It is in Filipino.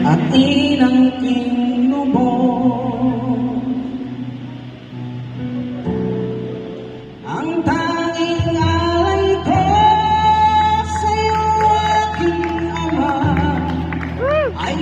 at inang kinubog. Ang tanging alay ko sa'yo, aking ama, ay